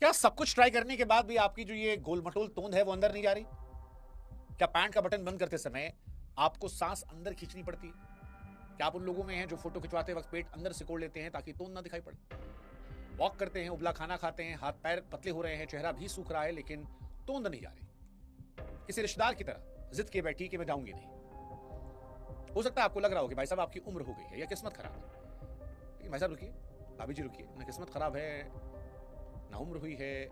क्या सब कुछ ट्राई करने के बाद भी आपकी जो ये गोल-मटोल तोंद है वो अंदर नहीं जा रही? क्या पैंट का बटन बंद करते समय आपको सांस अंदर खींचनी पड़ती है? क्या आप उन लोगों में हैं जो फोटो खिंचवाते वक्त पेट अंदर सिकोड़ लेते हैं ताकि तोंद ना दिखाई पड़े? वॉक करते हैं, उबला खाना खाते हैं, हाथ पैर पतले हो रहे हैं, चेहरा भी सूख रहा है लेकिन तोंद नहीं जा रही। किसी रिश्तेदार की तरह जिद किए बैठी कि मैं जाऊंगी नहीं। हो सकता है आपको लग रहा हो कि भाई साहब आपकी उम्र हो गई है या किस्मत खराब है। लेकिन भाई साहब रुकिए, भाभी जी रुकिए, ना किस्मत खराब है ना उम्र हुई है,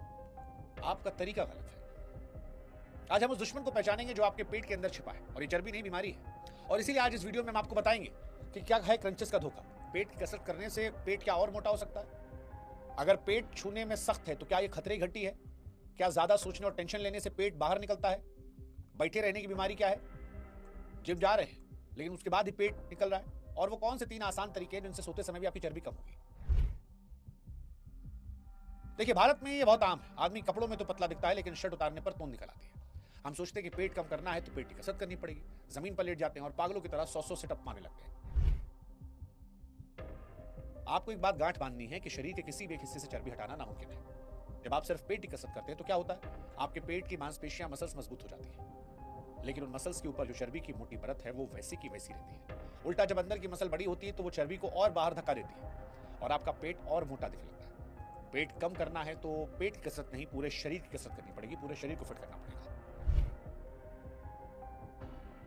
आपका तरीका गलत है। आज हम उस दुश्मन को पहचानेंगे जो आपके पेट के अंदर छिपा है और ये चर्बी नहीं बीमारी है। और इसीलिए आज इस वीडियो में हम आपको बताएंगे कि क्या है क्रंचेस का धोखा। पेट की कसरत करने से पेट क्या और मोटा हो सकता है? अगर पेट छूने में सख्त है तो क्या ये खतरे की घंटी है? क्या ज्यादा सोचने और टेंशन लेने से पेट बाहर निकलता है? बैठे रहने की बीमारी क्या है? जिम जा रहे हैं लेकिन उसके बाद ही पेट निकल रहा है। और वो कौन से 3 आसान तरीके हैं जिनसे सोते समय भी आपकी चर्बी कम होगी? देखिए, भारत में ये बहुत आम है। आदमी कपड़ों में तो पतला दिखता है लेकिन शर्ट उतारने पर तोंद निकल आती है। हम सोचते हैं कि पेट कम करना है तो पेट की कसरत करनी पड़ेगी। जमीन पर लेट जाते हैं और पागलों की तरह 100-100 सिटअप मारने लगते हैं। आपको एक बात गांठ बांधनी है कि शरीर के किसी भी एक हिस्से से चर्बी हटाना नामुमकिन है। जब आप सिर्फ पेट की कसरत करते हैं तो क्या होता है? आपके पेट की मांसपेशियां मसल्स मजबूत हो जाती है, लेकिन उन मसल्स के ऊपर जो चर्बी की मोटी परत है वो वैसी की वैसी रहती है। उल्टा जब अंदर की मसल बड़ी होती है तो वो चर्बी को और बाहर धक्का देती है और आपका पेट और मोटा दिखने लगता है। पेट कम करना है तो पेट की कसरत नहीं, पूरे शरीर की कसरत करनी पड़ेगी, पूरे शरीर को फिट करना पड़ेगा।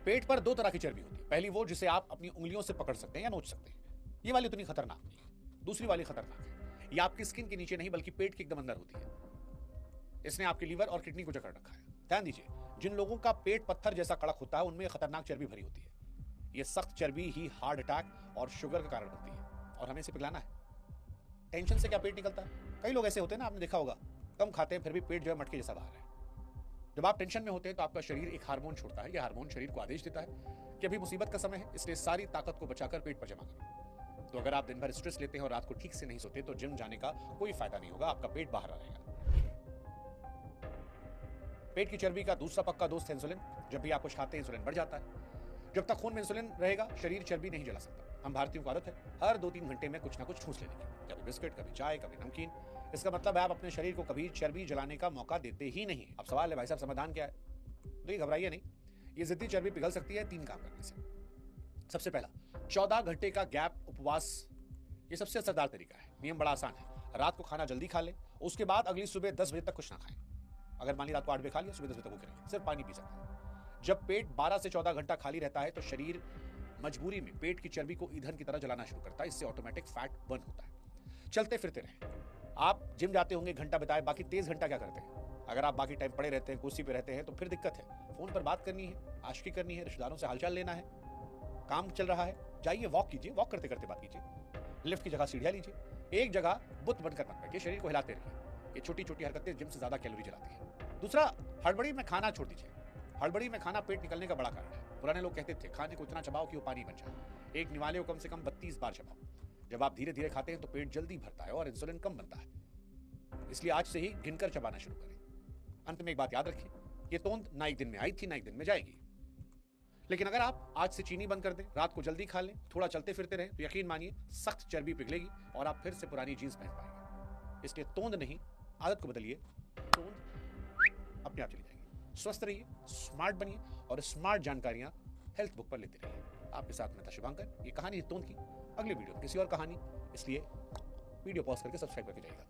पेट पर 2 तरह की चर्बी होती है। पहली वो जिसे आप अपनी उंगलियों से पकड़ सकते हैं या नोच सकते हैं, ये वाली उतनी खतरनाक नहीं है। दूसरी वाली खतरनाक है, ये आपकी स्किन के नीचे नहीं बल्कि पेट के एकदम अंदर होती है। इसने आपके लीवर और किडनी को जकड़ रखा है। ध्यान दीजिए, जिन लोगों का पेट पत्थर जैसा कड़क होता है उनमें खतरनाक चर्बी भरी होती है। ये सख्त चर्बी ही हार्ट अटैक और शुगर का कारण बनती है और हमें इसे पिघलाना है। टेंशन से क्या पेट निकलता है? कई लोग ऐसे होते हैं ना, आपने देखा होगा, कम खाते हैं फिर भी पेट जो है मटके जैसा बाहर है। जब आप टेंशन में होते हैं तो आपका शरीर एक हार्मोन छोड़ता है। यह हार्मोन शरीर को आदेश देता है कि अभी मुसीबत का समय है, इसलिए सारी ताकत को बचाकर पेट पर जमा करो। तो अगर आप दिन भर स्ट्रेस लेते हैं और रात को ठीक से नहीं सोते तो जिम जाने का कोई फायदा नहीं होगा, आपका पेट बाहर रहेगा। पेट की चर्बी का दूसरा पक्का दोस्त है इंसुलिन। जब भी आप कुछ खाते हैं इंसुलिन बढ़ जाता है। जब तक खून में इंसुलिन रहेगा शरीर चर्बी नहीं जला सकता। हम भारतीयों को आदत है हर 2-3 घंटे में कुछ ना कुछ ठूस लेने की, कभी बिस्किट, कभी चाय, कभी नमकीन। इसका मतलब है आप अपने शरीर को कभी चर्बी जलाने का मौका देते ही नहीं। अब सवाल है भाई साहब समाधान क्या है? तो ये घबराइए नहीं, ये जिद्दी चर्बी पिघल सकती है 3 काम करने से। सबसे पहला, 14 घंटे का गैप उपवास। ये सबसे असरदार तरीका है। नियम बड़ा आसान है, रात को खाना जल्दी खा लें, उसके बाद अगली सुबह 10 बजे तक कुछ ना खाएं। अगर मान ली रात को 8 बजे खा लिया, सुबह 10 बजे तक भूखे रहेंगे, सिर्फ पानी पी सकते हैं। जब पेट 12 से 14 घंटा खाली रहता है तो शरीर मजबूरी में पेट की चर्बी को ईंधन की तरह जलाना शुरू करता है। इससे ऑटोमेटिक फैट बर्न होता है। चलते फिरते रहें। आप जिम जाते होंगे, घंटा बिताए, बाकी 23 घंटा क्या करते हैं? अगर आप बाकी टाइम पड़े रहते हैं, कुर्सी पे रहते हैं तो फिर दिक्कत है। फोन पर बात करनी है, आशिकी करनी है, रिश्तेदारों से हालचाल लेना है, काम चल रहा है, जाइए वॉक कीजिए, वॉक करते करते बात कीजिए। लिफ्ट की जगह सीढ़ियां लीजिए। एक जगह बुत बनकर मत बैठिए, शरीर को हिलाते रहिए। ये छोटी छोटी हरकतें जिम से ज्यादा कैलोरी जलाती है। दूसरा, हड़बड़ी में खाना छोड़ दीजिए। हड़बड़ी में खाना पेट निकलने का बड़ा कारण है। पुराने लोग कहते थे खाने को इतना चबाओ कि वो पानी बन जाए। एक निवाले को कम से कम 32 बार चबाओ। जब आप धीरे धीरे खाते हैं तो पेट जल्दी भरता है और इंसुलिन कम बनता है। इसलिए आज से ही गिनकर चबाना शुरू करें। अंत में एक बात याद रखिए, ये तोंद ना एक दिन में आई थी ना एक दिन में जाएगी। लेकिन अगर आप आज से चीनी बंद कर दें, रात को जल्दी खा लें, थोड़ा चलते फिरते रहें तो यकीन मानिए सख्त चर्बी पिघलेगी और आप फिर से पुरानी जीन्स पहन पाएंगे। इसलिए तोंद नहीं, आदत को बदलिए। तोंद अपने आप चली जाएगी। स्वस्थ रहिए, स्मार्ट बनिए और स्मार्ट जानकारियां हेल्थ बुक पर लेते रहिए। आपके साथ मैं था शुभांकर। ये कहानी है तोंद की। अगले वीडियो में किसी और कहानी, इसलिए वीडियो पॉज करके सब्सक्राइब करके जाइएगा।